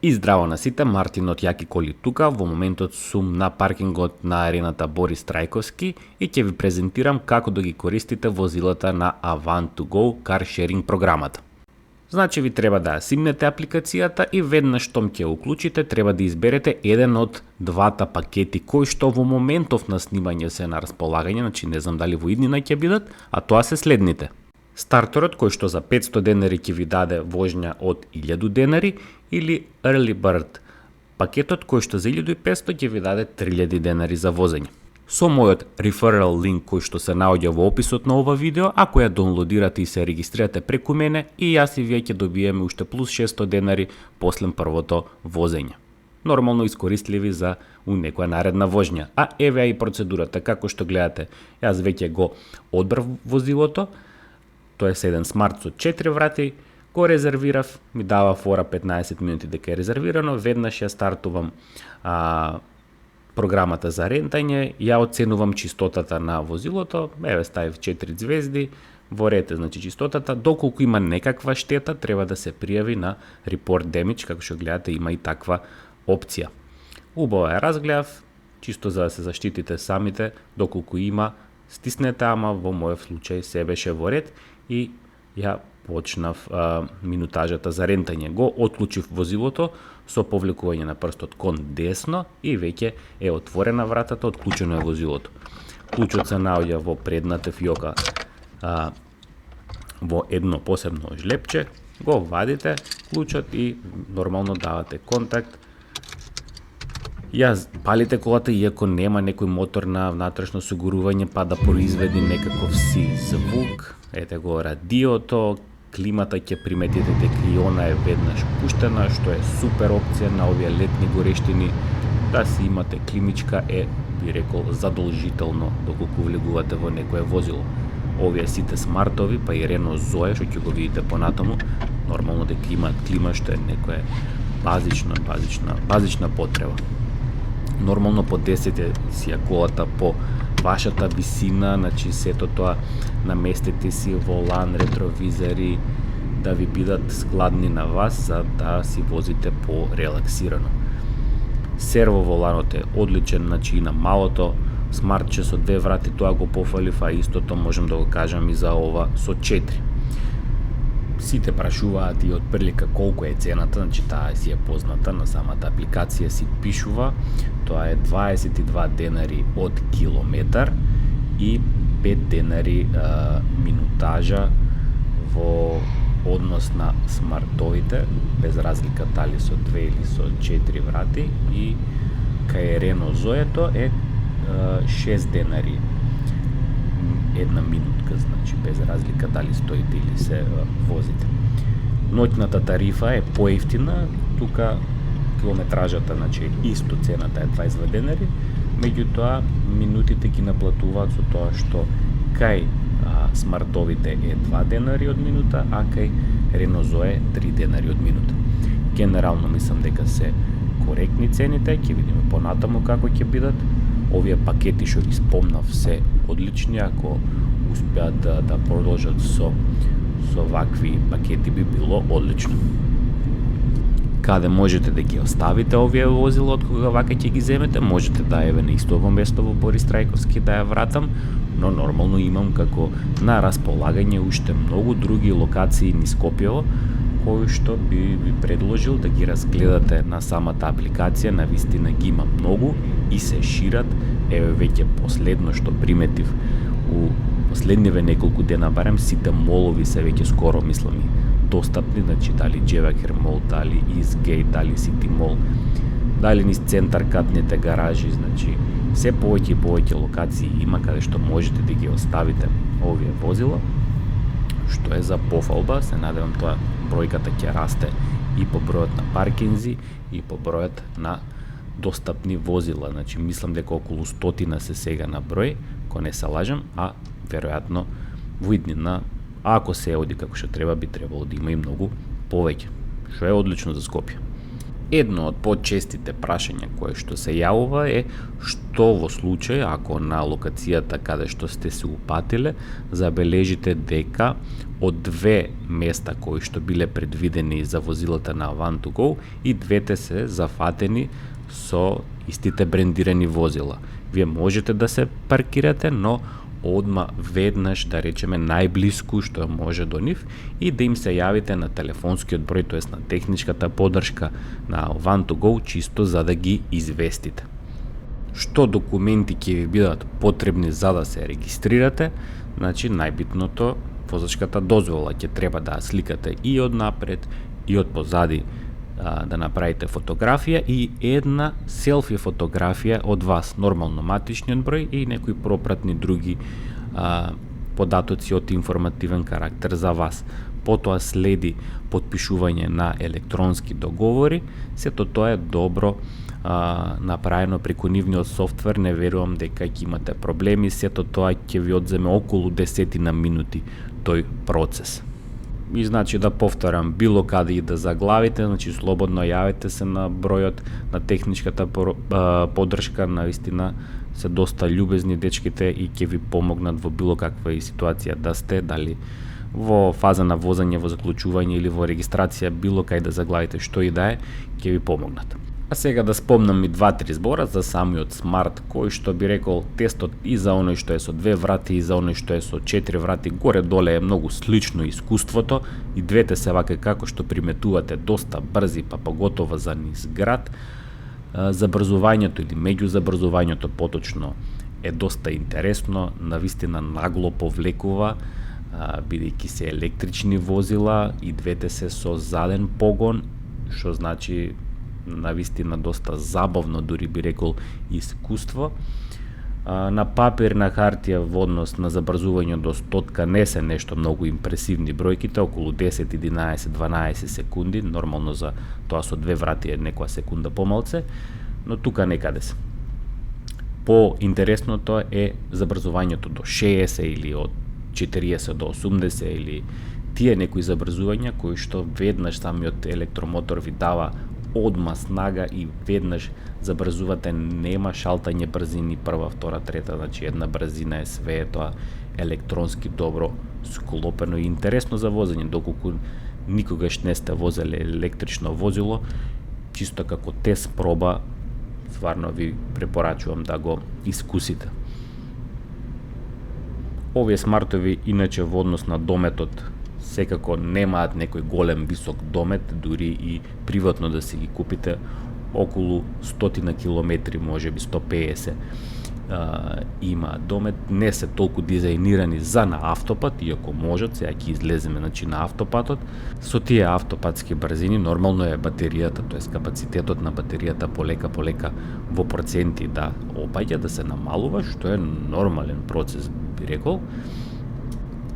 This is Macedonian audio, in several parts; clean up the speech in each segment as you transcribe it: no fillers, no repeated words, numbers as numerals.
И здраво на сите, Мартин од Јаки коли тука. Во моментот сум на паркингот на арената Борис Трајковски и ќе ви презентирам како да ги користите возилата на Avant2Go Car Sharing програмата. Значи ви треба да ја симнете апликацијата и веднаш штом ќе ја уклучите треба да изберете еден од двата пакети кои што во моментов на снимање се на располагање, значи не знам дали во иднина ќе бидат, а тоа се следните. Стартерот кој што за 500 денари ќе ви даде вожња од 1000 денари или Early Bird пакетот кој што за 1500 ќе ви даде 3000 денари за возење. Со мојот referral линк кој што се наоѓа во описот на ова видео, ако ја доwnloadирате и се регистрирате преку мене, и јас и вие ќе добиеме уште плюс 600 денари после првото возење. Нормално искористливи за некоја наредна вожња. А еве и процедурата, како што гледате, јас веќе го одбрав возилото. Тоа е еден смарт со 4 врати, го резервирав, ми дава фора 15 минути дека е резервирано, веднаш ја стартувам програмата за рентање, ја оценувам чистотата на возилото, еве ставив 4 звезди, во ред е значи чистотата, доколку има некаква штета, треба да се пријави на Report Damage, како што гледате има и таква опција. Убаво ја разгледав, чисто за да се заштитите самите, доколку има, стиснете, ама во мојот случај се беше во ред и ја почнав минутажата за рентање. Го отклучив возилото со повлекување на прстот кон десно и веќе е отворена вратата, отклучено е возилото. Клучот се наоѓа во предната фиока во едно посебно жлепче, го вадите клучот и нормално давате контакт. Ја палите колата иако нема некој мотор на внатрешно осигурување па да произведи некаков си звук. Ете го радиото, климата ќе приметите дека и она е веднаш пуштена, што е супер опција на овие летни горештини. Да си имате климичка е, би рекол, задолжително доколку влегувате во некое возило. Овие сите смартови, па и Renault Zoe, што ќе го видите понатаму, нормално дека имаат клима, што е некоја базична потреба. Нормално подесете си ја колата по вашата висина, значи сето тоа наместете си волан, ретровизори, да ви бидат складни на вас, за да си возите по-релаксирано. Серво воланот е одличен, значи и на малото смартче со 2 врати, тоа го пофалив, а истото можем да го кажам и за ова со 4. Сите прашуваат и отприлика колку е цената, значи таа си е позната, на самата апликација си пишува, тоа е 22 денари од километар и 5 денари минутажа во однос на смартовите, без разлика дали со 2 или со 4 врати, и кај Renault Zoe е 6 денари една минутка, значи без разлика дали стоите или се возите. Ноќната тарифа е поевтина, тука километражата, значи исто цената е 22 денари, меѓутоа минутите ги наплатуваат со тоа што кај смартовите е 2 денари од минута, а кај Renault Zoe 3 денари од минута. Генерално мислам дека се коректни цените, ќе видиме понатаму како ќе бидат. Овие пакети што ги спомнав се одлични, ако успеат да продолжат со вакви пакети би било одлично. Каде можете да ги оставите овие возила од кога вака ќе ги земете, можете да еве на истово место во Борис Трајковски да ја вратам, но нормално имам како на располагање уште многу други локации низ Скопјево, кои што би ви предложил да ги разгледате на самата апликација, на вистина ги има многу и се шират. Еве веќе последно што приметив у последниве неколку дена барем, сите молови се веќе скоро мислам и достапни, значи дали Джевакер мол, дали Eastgate, дали City Mall, дали низ центар катните гаражи, значи се повеќе и повеќе локации има каде што можете да ги оставите овие возила, што е за пофалба. Се надевам тоа бројката ќе расте и по бројот на паркинзи и по бројот на достапни возила. Значи мислам дека околу 100 се сега на број, ко не се лажам, а веројатно во иднина, ако се оди како што треба, би требало да има и многу повеќе, што е одлично за Скопје. Едно од почестите прашања кое што се јавува е што во случај ако на локацијата каде што сте се упатиле забележите дека од две места кои што биле предвидени за возилата на Avant2Go и двете се зафатени со истите брендирани возила. Вие можете да се паркирате, но одма веднаш, да речеме, најблиску што може до нив и да им се јавите на телефонскиот број, тоест на техничката поддршка на Avant2Go, чисто за да ги известите. Што документи ќе ви бидат потребни за да се регистрирате? Значи, најбитното, возачката дозвола ќе треба да сликате и од напред и од позади, да направите фотографија и една селфи фотографија од вас, нормално матичниот број и некои пропратни други податоци од информативен карактер за вас. Потоа следи потпишување на електронски договори, сето тоа е добро направено преку нивниот софтвер, не верувам дека ќе имате проблеми, сето тоа ќе ви одземе околу 10 минути тој процес. И значи да повторам, било каде и да заглавите, значи слободно јавете се на бројот на техничката поддршка, навистина се доста љубезни дечките и ќе ви помогнат во било каква и ситуација да сте, дали во фаза на возење, во заклучување или во регистрација, било кај да заглавите што и да е, ќе ви помогнат. А сега да спомнам и 2-3 збора за самиот смарт, кој што би рекол тестот и за оној што е со 2 врати и за оној што е со 4 врати, горе-доле е многу слично искуството и двете се вака како што приметувате доста брзи, па поготово за низ град. Забрзувањето или меѓузабрзувањето поточно е доста интересно, навистина нагло повлекува, бидејќи се електрични возила и двете се со заден погон, што значи навистина доста забавно, дури би рекол искуство. На папир, на хартија во однос на забрзување до 100 не се нешто многу импресивни бројките, околу 10, 11, 12 секунди, нормално за тоа со 2 врати е некоја секунда помалце, но тука некаде се. По-интересното е забрзувањето до 60 или од 40 до 80 или тие некои забрзувања кои што веднаш самиот електромотор ви дава одма снага и веднаш забрзувате, нема шалтање брзини прва, втора, трета, значи една брзина е, све е тоа електронски добро склопено и интересно за возење, доколку никогаш не сте возеле електрично возило, чисто како тест проба, стварно ви препорачувам да го искусите. Овие смартови иначе во однос на дометот секако немаат некој голем висок домет, дури и приватно да си ги купите околу 100 километри, можеби 150 има домет, не се толку дизајнирани за на автопат, иако можат, сега ќе излеземе значи на автопатот. Со тие автопатски брзини нормално е батеријата, тоест капацитетот на батеријата полека во проценти да опаѓа, да се намалува, што е нормален процес, би рекол.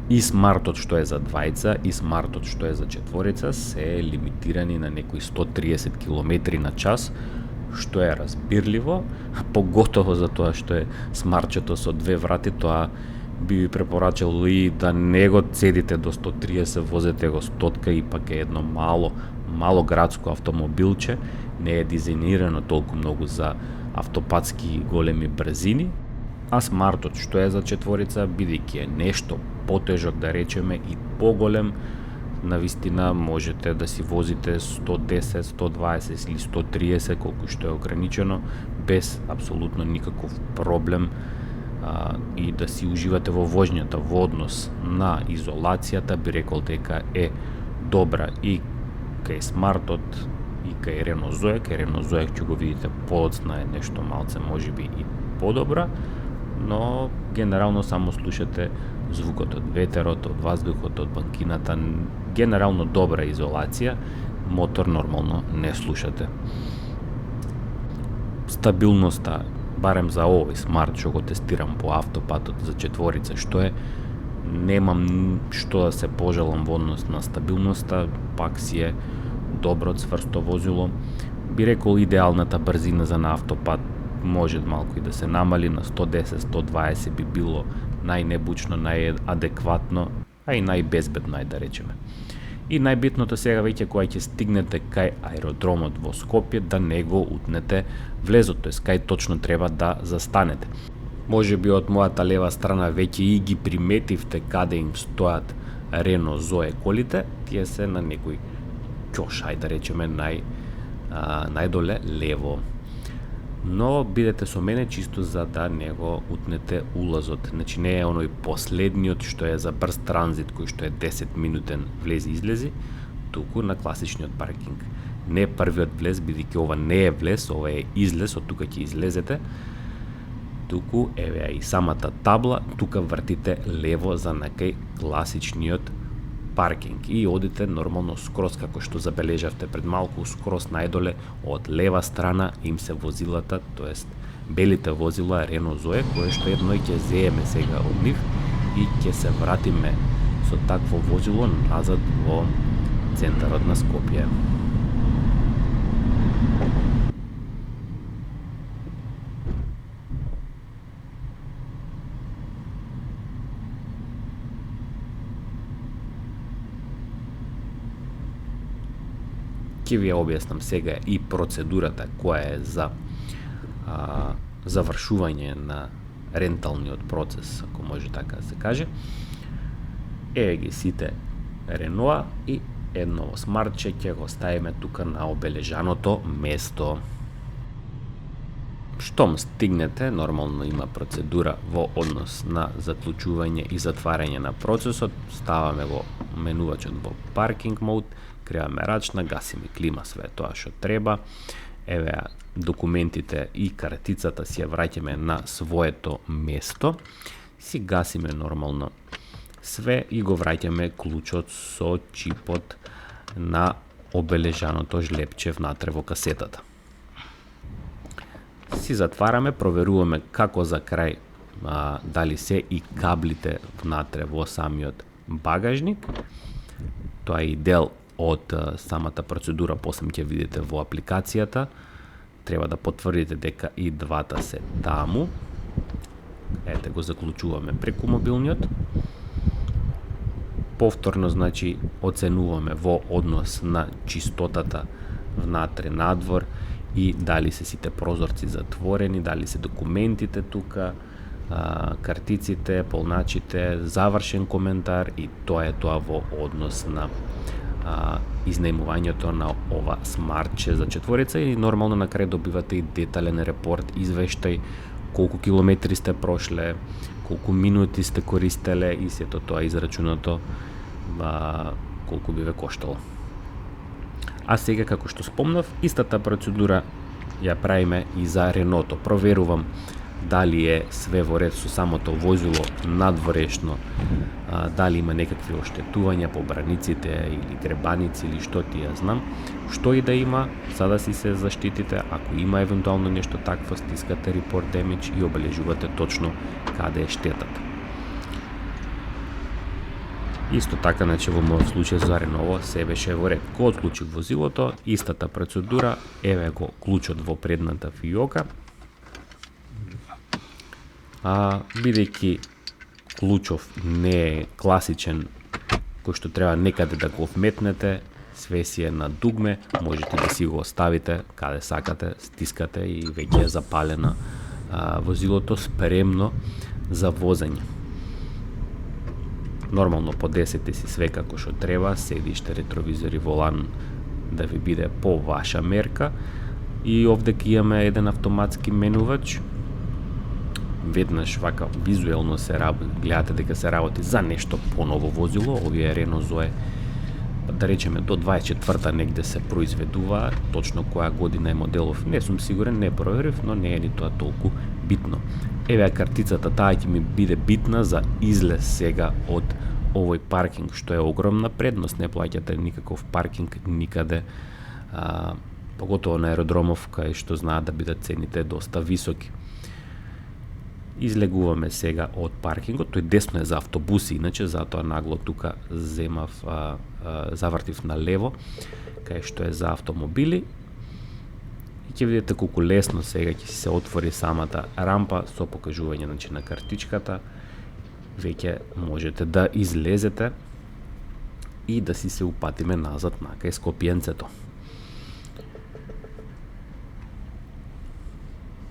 И смартот што е за двајца и смартот што е за четворица се лимитирани на некои 130 км на час, што е разбирливо, поготово за тоа што е смартчето со 2 врати, тоа би ви препорачал и да не го цедите до 130, возете го 100 и пак е едно мало градско автомобилче, не е дизајнирано толку многу за автопатски големи брзини, а смартот што е за четворица, бидејќи е нешто потежок, да речеме, и поголем, навистина можете да си возите 110, 120 или 130, колку што е ограничено, без апсолутно никаков проблем, и да си уживате во возњата. Во однос на изолацијата би рекол дека е добра и кај смартот и кај Renault Zoe. Кај Renault Zoe ќе го видите подоцна е нешто малце можеби и подобра, но генерално само слушате звукот од ветерот, од воздухот, од банкината, генерално добра изолација, мотор нормално не слушате. Стабилноста, барем за овој смарт што го тестирам по автопатот за четворица, што е, немам што да се пожелам во однос на стабилноста, пак си е добро, цврсто возило. Би рекол идеалната брзина за на автопат може малку и да се намали на 110-120 би било најнебучно, најадекватно, а и најбезбедно, да речеме. И најбитното сега веќе кога ќе стигнете кај аеродромот во Скопје да не го утнете влезот, тоест кај точно треба да застанете. Може би од мојата лева страна веќе и ги приметивте каде им стојат Рено Зое колите, тие се на некој ќош, ајде да речеме најдоле лево. Но бидете со мене чисто за да не го утнете улазот. Значи не е оној последниот што е за брз транзит кој што е 10 минутен влези-излези, туку на класичниот паркинг. Не првиот влез, бидејќи ова не е влез, ова е излез, од тука ќе излезете. Туку еве и самата табла, тука вртите лево за некај класичниот паркинг и одите нормално скроз како што забележавте пред малку, скроз најдоле од лева страна им се возилата, тоест белите возила Рено Зое, кое што едно и ќе зееме сега од нив и ќе се вратиме со такво возило назад во центарот на Скопје. Ќе ви ја објаснам сега и процедурата која е за завршување на ренталниот процес, ако може така да се каже. Еве ги сите Реноа и едно смартче ќе го ставиме тука на обележаното место. Штом стигнете, нормално има процедура во однос на заклучување и затварање на процесот, ставаме го менувачот во паркинг мод, креаме рачна, гасиме клима, све тоа што треба. Еве документите и картицата си ја враќаме на своето место. Си гасиме нормално све и го враќаме клучот со чипот на обележаното жлепче внатре во касетата. Си затвараме, проверуваме како за крај дали се и каблите внатре во самиот багажник. Тоа е и дел од самата процедура, после ќе видите во апликацијата. Треба да потврдите дека и двата се таму. Ете го заклучуваме преку мобилниот. Повторно, значи, оценуваме во однос на чистотата внатре, надвор и дали се сите прозорци затворени, дали се документите тука, картиците, полначите, завршен коментар и тоа е тоа во однос на изнајмувањето на ова смартче за четворица и нормално на крај добивате и детален репорт, извештај колку километри сте прошле, колку минути сте користеле и сето тоа израчунато колку би ве коштало. А сега, како што спомнав, истата процедура ја правиме и за Реното. Проверувам дали е све во ред со самото возило надворешно, дали има некакви оштетувања по браниците или гребаници или што ти ја знам. Што и да има, сада си се заштитите, ако има евентуално нешто такво, стискате report damage и обележувате точно каде е штетата. Исто така, значи во мојот случај за Реново се беше во ред. Кога отклучив возилото, истата процедура, еве го клучот во предната фијока. Бидејќи клучов не е класичен, кој што треба некаде да го вметнете, све си е на дугме, можете да си го оставите каде сакате, стискате и веќе е запалена возилото спремно за возење. Нормално подесете си све како што треба, седиште, ретровизори, волан да ви биде по ваша мерка и овде ќе имаме еден автоматски менувач. Веднаш вака визуелно се гледате дека се работи за нешто поново возило, овие Рено Зое, да речеме до 24-та негде се произведува, точно која година е моделов, не сум сигурен, не проверив, но не е ни тоа толку битно. Еве картицата, таа ќе ми биде битна за излез сега од овој паркинг, што е огромна предност, не плаќате никаков паркинг никаде, поготово на аеродромов, кај што знаат да бидат цените доста високи. Излегуваме сега од паркингот, тој десно е за автобуси, иначе затоа нагло тука завртив на лево, кај што е за автомобили. И ќе видите колку лесно сега ќе се отвори самата рампа со покажување на картичката. Веќе можете да излезете и да си се упатиме назад на кај Скопјенцето.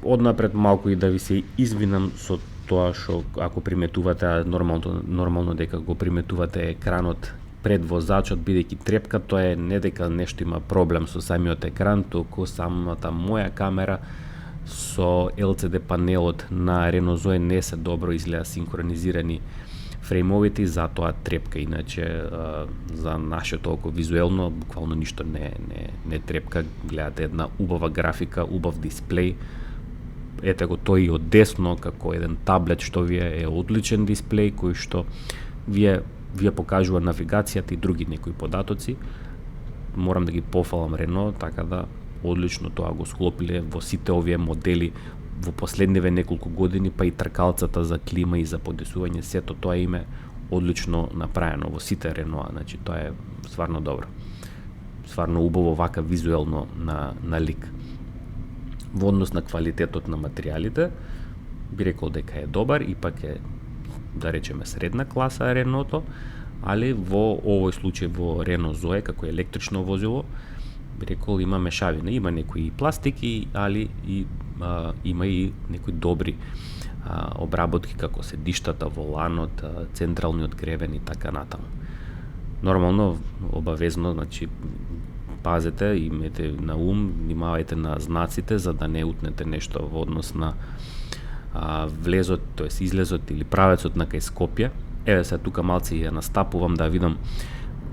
Однапред малку и да ви се извинам со тоа што ако приметувате, а нормално дека го приметувате екранот пред возачот, бидејќи трепка, тоа е не дека нешто има проблем со самиот екран, туку самата моја камера со LCD панелот на Renault Zoe не се добро изгледа синхронизирани фреймовите и затоа трепка. Иначе за нашето око визуелно буквално ништо не трепка. Гледате една убава графика, убав дисплеј. Ете го тој и од десно како еден таблет што ви е одличен дисплеј кој што вие покажува навигацијата и други некои податоци. Морам да ги пофалам Renault, така да одлично тоа го склопиле во сите овие модели во последниве неколку години, па и тркалцата за клима и за подесување, сето тоа име одлично направено во сите Renault, значи тоа е стварно добро. Стварно убаво вака визуелно на лик. Во однос на квалитетот на материјалите, би рекол дека е добар, ипак е, да речеме, средна класа Renault-то, али во овој случај во Renault Zoe, како електрично возило, би рекол има мешавина, има некои пластики, али има и некои добри обработки како седиштата, воланот, централниот гребен и така натаму. Нормално, обавезно, значи, пазете, имете на ум, внимавајте на знаците за да не утнете нешто во однос на влезот, тоест излезот или правецот на кај Скопје. Еве се тука малци ја настапувам да видам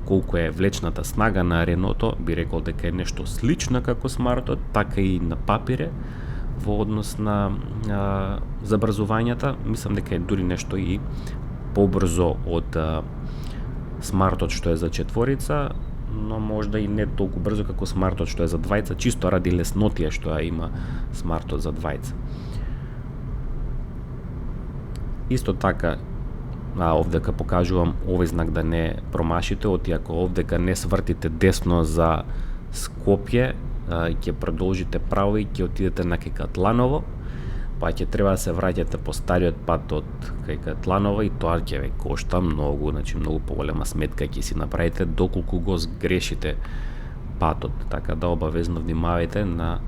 колку е влечната снага на Renault-то, би рекол дека е нешто слично како Smart-от, така и на папире во однос на забрзувањата. Мислам дека е дури нешто и побрзо од Smart-от што е за четворица, но можда и не толку брзо како Smart-от што е за двајца, чисто ради леснотија што ја има Smart-от за двајца. Исто така, овдека покажувам овој знак да не промашите, ако овдека не свртите десно за Скопје, ќе продолжите право и ќе отидете на кај Катланово, па ќе треба да се враќате по стариот пат од кај Катланово и тоа ќе ве кошта многу, значи многу поголема сметка ќе си направите доколку го сгрешите патот, така да обавезно внимавајте на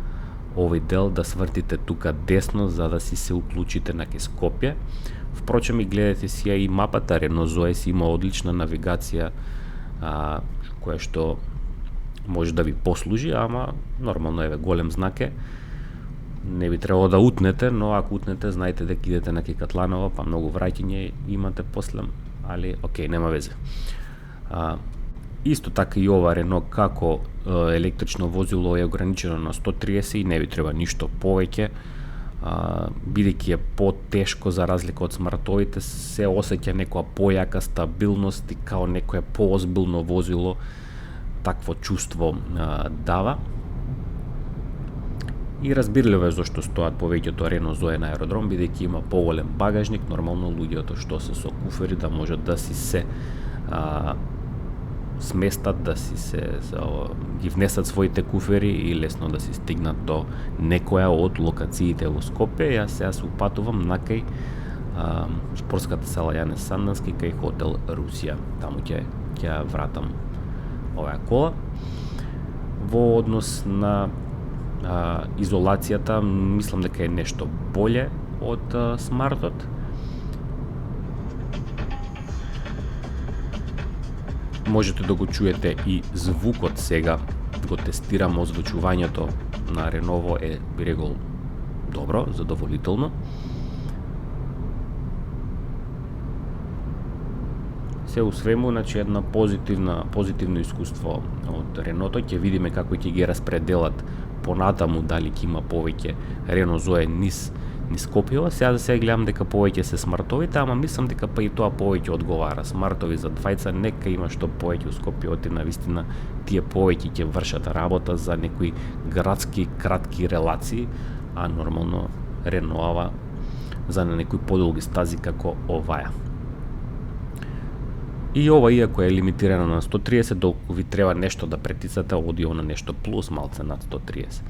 овој дел да свртите тука десно за да си се уклучите на кај Скопје. Впрочем и гледате си и мапата, Renault Zoe си има одлична навигација која што може да ви послужи, ама нормално еве голем знак е. Не би требало да утнете, но ако утнете, знаете дека идете на кај Катланово, па многу враќање имате после, али окей, нема везе. Исто така и ова Renault како електрично возило е ограничено на 130 и не ви треба ништо повеќе. Бидејќи е потешко за разлика од смартовите, се осеќа некоја појака стабилност и као некое поозбилно возило, такво чувство дава. И разбирливо е зашто стоат повеќето Renault Zoe на аеродром, бидејќи има поголем багажник, нормално луѓето што се со куфери да можат да си се сместат, да си се ги внесат своите куфери и лесно да си стигнат до некоја од локациите во Скопје. Јас сега се упатувам на кај спортската сала Јане Сандански кај хотел Русија. Таму ќе ја вратам оваа кола. Во однос на изолацијата, мислам дека е нешто боле од Smart-от. Можете да го чуете и звукот сега, го тестирам, озвучувањето на Renault е, би рекол, добро, задоволително. Се усвему, значи една позитивно искуство од Renault, ќе видиме како ќе ги распределат понатаму, дали ќе има повеќе Renault Zoe низ Скопје. Сега за сега гледам дека повеќе се смартовите, ама мислам дека па и тоа повеќе одговара. Смартови за двајца, нека има што повеќе у Скопје, на вистина тие повеќе ќе вршат работа за некои градски кратки релации, а нормално Renault за некои подолги стази како оваа. И ова, иако е лимитирано на 130, доколку ви треба нешто да претицате, оди на нешто плюс малце над 130.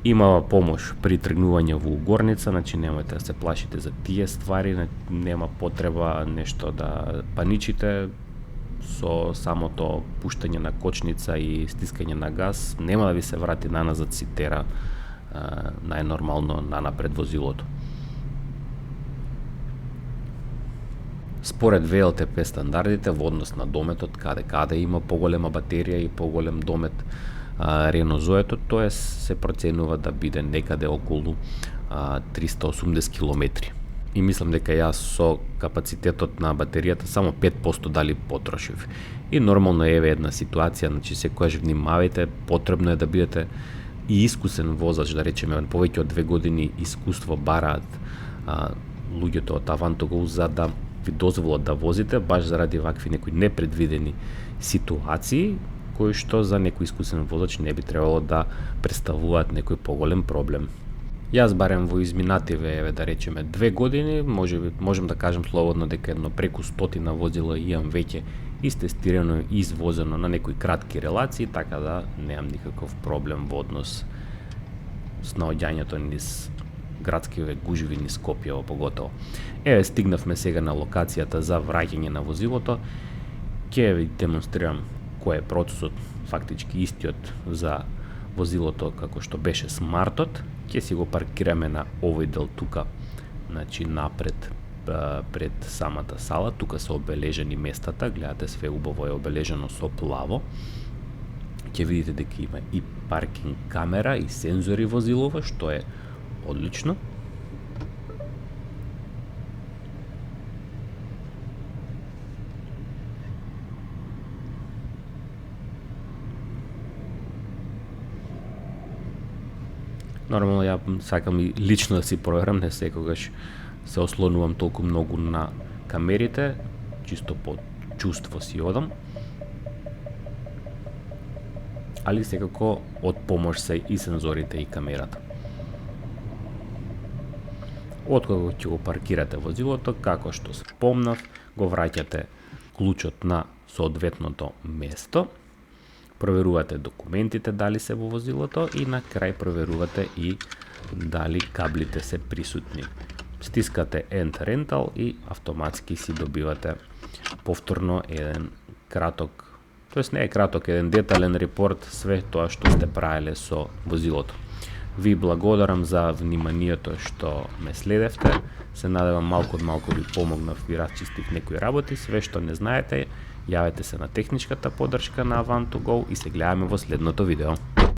Има помош при тргнување во угорница, значи немојте да се плашите за тие ствари, нема потреба нешто да паничите. со самото пуштање на кочница и стискање на газ нема да ви се врати наназад си тера најнормално нанапред возилото. Според ВЛТП стандардите во однос на дометот, каде има поголема батерија и поголем домет, Рено Зоето, тоа се проценува да биде некаде околу 380 километри. И мислам дека јас со капацитетот на батеријата само 5% дали потрошив. И нормално еве една ситуација, значи секогаш внимавајте, потребно е да бидете и искусен возач, да речеме, повеќе од 2 години искуство бараат луѓето од Avantgo за да ви дозволат да возите, баш заради вакви некои непредвидени ситуации, кои што за некој искусен возач не би требало да представуваат некој поголем проблем. Јас барем во изминативе, еве да речеме 2 години, можем да кажем слободно дека едно преку 100 возила имам веќе истестирано и извозено на некои кратки релации, така да немам никаков проблем во однос с наоѓањето низ градскиве гужви низ Скопје поготово. Еве стигнавме сега на локацијата за враќање на возилото. Ќе ви демонстрирам кој е процесот, фактички истиот за возилото како што беше смартот. Ќе си го паркираме на овој дел тука, значи напред пред самата сала. Тука се обележени местата, гледате све убаво е обележено со плаво. Ќе видите дека има и паркинг камера и сензори возилова, што е одлично. Нормално ја сакам и лично да си проверам, не секогаш се ослонувам толку многу на камерите, чисто по чувство си одам. Али секако од помош се и сензорите и камерата. Откога ќе го паркирате возилото, како што спомнав, го враќате клучот на соодветното место, проверувате документите дали се во возилото и на крај проверувате и дали каблите се присутни. Стискате Enter Rental и автоматски си добивате повторно еден краток, тоест не е краток, еден детален репорт све тоа што сте правеле со возилото. Ви благодарам за вниманието што ме следевте. Се надевам малку од малку ви помогнав, ви расчистив некои работи. Све што не знаете, јавете се на техничката поддршка на Avantgo и се гледаме во следното видео.